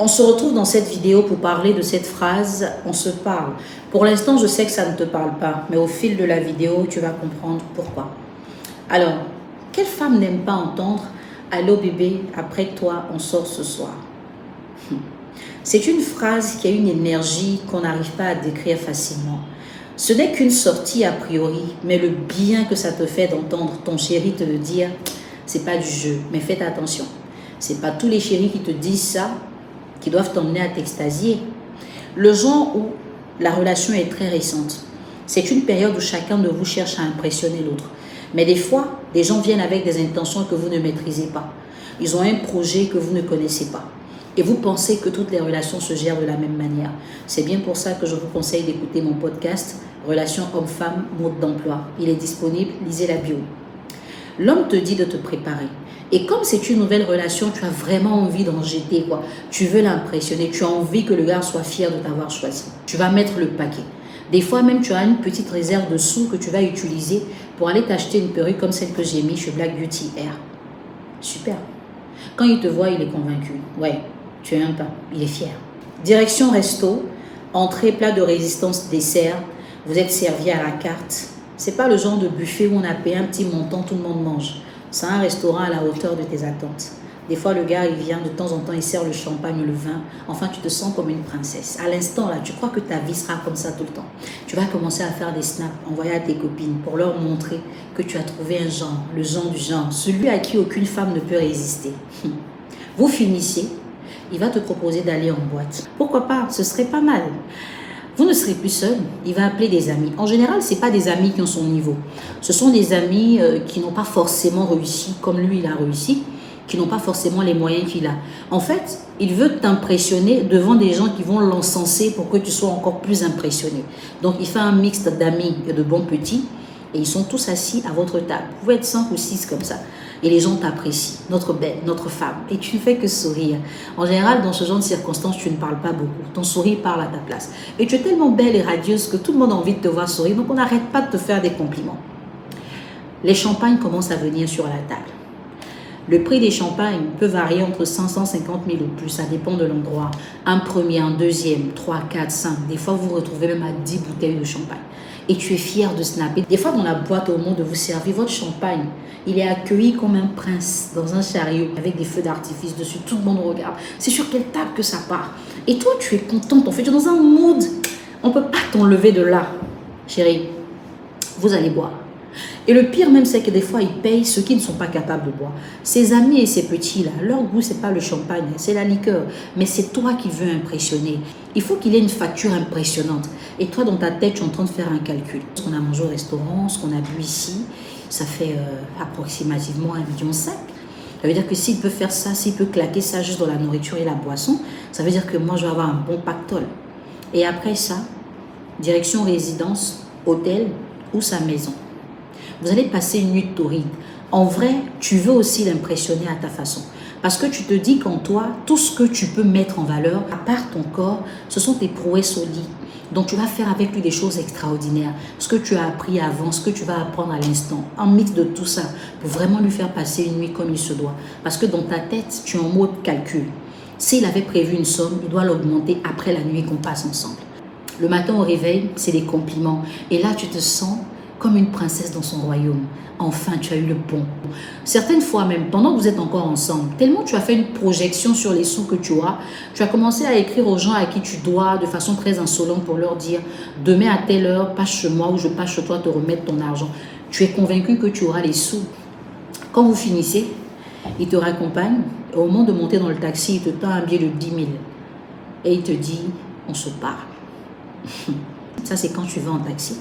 On se retrouve dans cette vidéo pour parler de cette phrase « on se parle ». Pour l'instant, je sais que ça ne te parle pas, mais au fil de la vidéo, tu vas comprendre pourquoi. Alors, quelle femme n'aime pas entendre « allô bébé, après toi, on sort ce soir ». C'est une phrase qui a une énergie qu'on n'arrive pas à décrire facilement. Ce n'est qu'une sortie a priori, mais le bien que ça te fait d'entendre ton chéri te le dire, c'est pas du jeu, mais faites attention. C'est pas tous les chéris qui te disent ça qui doivent t'emmener à t'extasier. Le genre où la relation est très récente. C'est une période où chacun de vous cherche à impressionner l'autre. Mais des fois, des gens viennent avec des intentions que vous ne maîtrisez pas. Ils ont un projet que vous ne connaissez pas. Et vous pensez que toutes les relations se gèrent de la même manière. C'est bien pour ça que je vous conseille d'écouter mon podcast « Relations homme-femme, mode d'emploi ». Il est disponible, lisez la bio. L'homme te dit de te préparer. Et comme c'est une nouvelle relation, tu as vraiment envie d'en jeter, quoi. Tu veux l'impressionner, tu as envie que le gars soit fier de t'avoir choisi. Tu vas mettre le paquet. Des fois même, tu as une petite réserve de sous que tu vas utiliser pour aller t'acheter une perruque comme celle que j'ai mise chez Black Beauty Air. Super. Quand il te voit, il est convaincu. Ouais, tu es un pain. Il est fier. Direction resto, entrée, plat de résistance, dessert. Vous êtes servi à la carte. C'est pas le genre de buffet où on a payé un petit montant, tout le monde mange. C'est un restaurant à la hauteur de tes attentes. Des fois, le gars, il vient de temps en temps, il sert le champagne, le vin. Enfin, tu te sens comme une princesse. À l'instant, là, tu crois que ta vie sera comme ça tout le temps. Tu vas commencer à faire des snaps, envoyer à tes copines pour leur montrer que tu as trouvé un genre, le genre du genre, celui à qui aucune femme ne peut résister. Vous finissez, il va te proposer d'aller en boîte. Pourquoi pas? Ce serait pas mal. Vous ne serez plus seul, il va appeler des amis. En général, ce n'est pas des amis qui ont son niveau. Ce sont des amis qui n'ont pas forcément réussi comme lui, il a réussi, qui n'ont pas forcément les moyens qu'il a. En fait, il veut t'impressionner devant des gens qui vont l'encenser pour que tu sois encore plus impressionné. Donc, il fait un mixte d'amis et de bons petits et ils sont tous assis à votre table. Vous pouvez être 5 ou 6 comme ça. Et les gens t'apprécient, notre belle, notre femme. Et tu ne fais que sourire. En général, dans ce genre de circonstances, tu ne parles pas beaucoup. Ton sourire parle à ta place. Et tu es tellement belle et radieuse que tout le monde a envie de te voir sourire. Donc, on n'arrête pas de te faire des compliments. Les champagnes commencent à venir sur la table. Le prix des champagnes peut varier entre 550 000 ou plus. Ça dépend de l'endroit. Un premier, un deuxième, 3, 4, 5. Des fois, vous vous retrouvez même à 10 bouteilles de champagne. Et tu es fier de snapper. Des fois, dans la boîte, au moment de vous servir votre champagne, il est accueilli comme un prince dans un chariot avec des feux d'artifice dessus. Tout le monde regarde. C'est sur quelle table que ça part. Et toi, tu es contente. En fait, tu es dans un mood. On ne peut pas t'enlever de là. Chérie, vous allez boire. Et le pire même, c'est que des fois, ils payent ceux qui ne sont pas capables de boire. Ses amis et ses petits-là, leur goût, ce n'est pas le champagne, c'est la liqueur. Mais c'est toi qui veux impressionner. Il faut qu'il ait une facture impressionnante. Et toi, dans ta tête, tu es en train de faire un calcul. Ce qu'on a mangé au restaurant, ce qu'on a bu ici, ça fait approximativement 1,5 million. Ça veut dire que s'il peut faire ça, s'il peut claquer ça juste dans la nourriture et la boisson, ça veut dire que moi, je vais avoir un bon pactole. Et après ça, direction résidence, hôtel ou sa maison. Vous allez passer une nuit torride. En vrai, tu veux aussi l'impressionner à ta façon. Parce que tu te dis qu'en toi, tout ce que tu peux mettre en valeur, à part ton corps, ce sont tes prouesses au lit. Donc, tu vas faire avec lui des choses extraordinaires. Ce que tu as appris avant, ce que tu vas apprendre à l'instant. Un mix de tout ça pour vraiment lui faire passer une nuit comme il se doit. Parce que dans ta tête, tu es en mode calcul. S'il avait prévu une somme, il doit l'augmenter après la nuit qu'on passe ensemble. Le matin au réveil, c'est des compliments. Et là, tu te sens comme une princesse dans son royaume. Enfin, tu as eu le bon. Certaines fois même, pendant que vous êtes encore ensemble, tellement tu as fait une projection sur les sous que tu as commencé à écrire aux gens à qui tu dois de façon très insolente pour leur dire « Demain à telle heure, passe chez moi ou je passe chez toi te remettre ton argent. » Tu es convaincu que tu auras les sous. Quand vous finissez, il te raccompagne. Au moment de monter dans le taxi, il te tend un billet de 10 000. Et il te dit « On se parle. » Ça, c'est quand tu vas en taxi.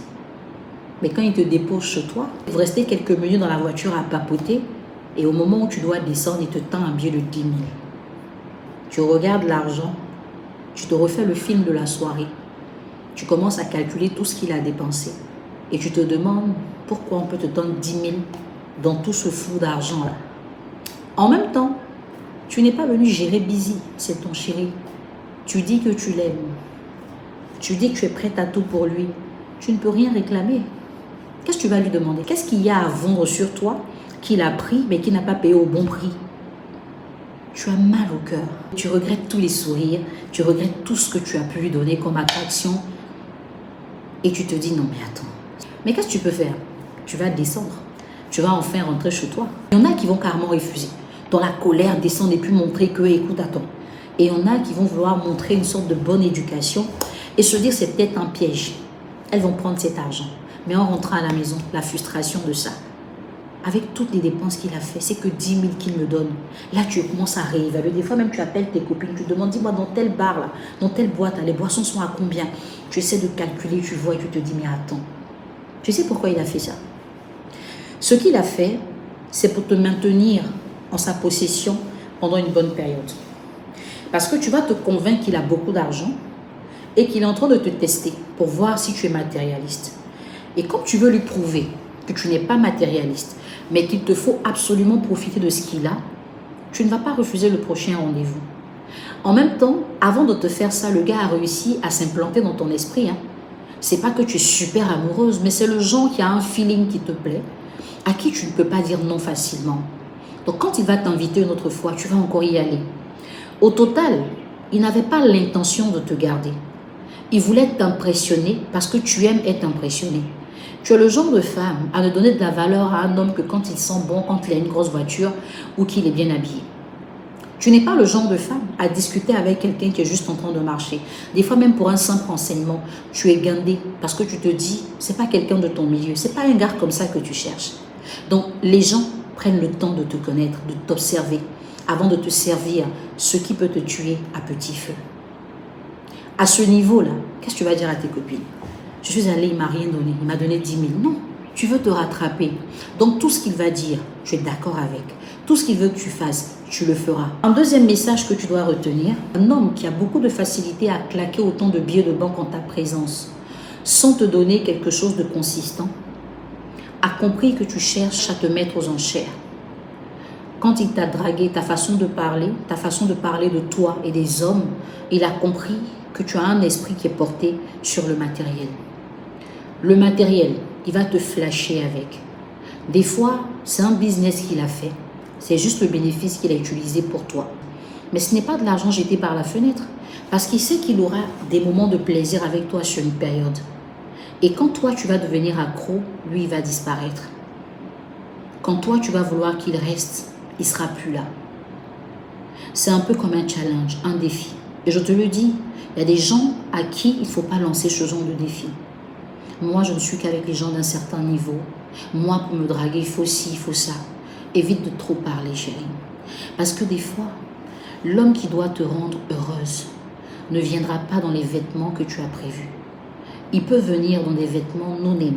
Mais quand il te dépose chez toi, vous restez quelques minutes dans la voiture à papoter et au moment où tu dois descendre, il te tend un billet de 10 000. Tu regardes l'argent, tu te refais le film de la soirée, tu commences à calculer tout ce qu'il a dépensé et tu te demandes pourquoi on peut te tendre 10 000 dans tout ce flou d'argent-là. En même temps, tu n'es pas venu gérer busy, c'est ton chéri. Tu dis que tu l'aimes, tu dis que tu es prête à tout pour lui, tu ne peux rien réclamer. Qu'est-ce que tu vas lui demander? Qu'est-ce qu'il y a à vendre sur toi qu'il a pris mais qu'il n'a pas payé au bon prix? Tu as mal au cœur. Tu regrettes tous les sourires, tu regrettes tout ce que tu as pu lui donner comme attraction. Et tu te dis, non mais attends. Mais qu'est-ce que tu peux faire? Tu vas descendre. Tu vas enfin rentrer chez toi. Il y en a qui vont carrément refuser. Dans la colère, descendre et puis montrer que, écoute, attends. Et il y en a qui vont vouloir montrer une sorte de bonne éducation et se dire, c'est peut-être un piège. Elles vont prendre cet argent. Mais en rentrant à la maison, la frustration de ça, avec toutes les dépenses qu'il a fait, c'est que 10 000 qu'il me donne. Là, tu commences à réévaluer. Des fois, même, tu appelles tes copines, tu te demandes, dis-moi, dans tel bar, là, dans telle boîte, là, les boissons sont à combien? Tu essaies de calculer, tu vois, et tu te dis, mais attends. Tu sais pourquoi il a fait ça? Ce qu'il a fait, c'est pour te maintenir en sa possession pendant une bonne période. Parce que tu vas te convaincre qu'il a beaucoup d'argent et qu'il est en train de te tester pour voir si tu es matérialiste. Et comme tu veux lui prouver que tu n'es pas matérialiste, mais qu'il te faut absolument profiter de ce qu'il a, tu ne vas pas refuser le prochain rendez-vous. En même temps, avant de te faire ça, le gars a réussi à s'implanter dans ton esprit. C'est pas que tu es super amoureuse, mais c'est le genre qui a un feeling qui te plaît, à qui tu ne peux pas dire non facilement. Donc quand il va t'inviter une autre fois, tu vas encore y aller. Au total, il n'avait pas l'intention de te garder. Il voulait t'impressionner parce que tu aimes être impressionné. Tu es le genre de femme à ne donner de la valeur à un homme que quand il sent bon, quand il a une grosse voiture ou qu'il est bien habillé. Tu n'es pas le genre de femme à discuter avec quelqu'un qui est juste en train de marcher. Des fois, même pour un simple renseignement, tu es guindé parce que tu te dis, c'est pas quelqu'un de ton milieu, c'est pas un gars comme ça que tu cherches. Donc, les gens prennent le temps de te connaître, de t'observer, avant de te servir ce qui peut te tuer à petit feu. À ce niveau-là, qu'est-ce que tu vas dire à tes copines? Je suis allée, il ne m'a rien donné, il m'a donné 10 000. Non, tu veux te rattraper. Donc, tout ce qu'il va dire, tu es d'accord avec. Tout ce qu'il veut que tu fasses, tu le feras. Un deuxième message que tu dois retenir, un homme qui a beaucoup de facilité à claquer autant de billets de banque en ta présence, sans te donner quelque chose de consistant, a compris que tu cherches à te mettre aux enchères. Quand il t'a dragué, ta façon de parler de toi et des hommes, il a compris que tu as un esprit qui est porté sur le matériel. Le matériel, il va te flasher avec. Des fois, c'est un business qu'il a fait. C'est juste le bénéfice qu'il a utilisé pour toi. Mais ce n'est pas de l'argent jeté par la fenêtre. Parce qu'il sait qu'il aura des moments de plaisir avec toi sur une période. Et quand toi, tu vas devenir accro, lui, il va disparaître. Quand toi, tu vas vouloir qu'il reste, il ne sera plus là. C'est un peu comme un challenge, un défi. Et je te le dis, il y a des gens à qui il ne faut pas lancer ce genre de défi. Moi, je ne suis qu'avec les gens d'un certain niveau. Moi, pour me draguer, il faut ci, il faut ça. Évite de trop parler, chérie. Parce que des fois, l'homme qui doit te rendre heureuse ne viendra pas dans les vêtements que tu as prévus. Il peut venir dans des vêtements non-name,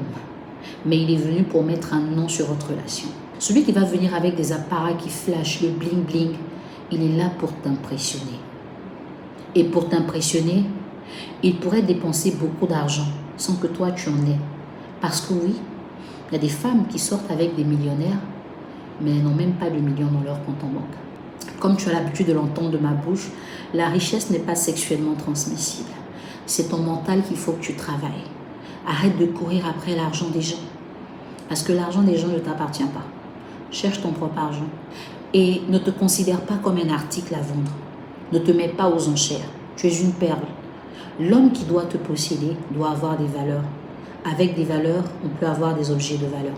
mais il est venu pour mettre un nom sur votre relation. Celui qui va venir avec des appareils qui flashent, le bling-bling, il est là pour t'impressionner. Et pour t'impressionner, il pourrait dépenser beaucoup d'argent sans que toi tu en aies. Parce que oui, il y a des femmes qui sortent avec des millionnaires, mais elles n'ont même pas de millions dans leur compte en banque. Comme tu as l'habitude de l'entendre de ma bouche, la richesse n'est pas sexuellement transmissible. C'est ton mental qu'il faut que tu travailles. Arrête de courir après l'argent des gens. Parce que l'argent des gens ne t'appartient pas. Cherche ton propre argent. Et ne te considère pas comme un article à vendre. Ne te mets pas aux enchères. Tu es une perle. L'homme qui doit te posséder doit avoir des valeurs. Avec des valeurs, on peut avoir des objets de valeur.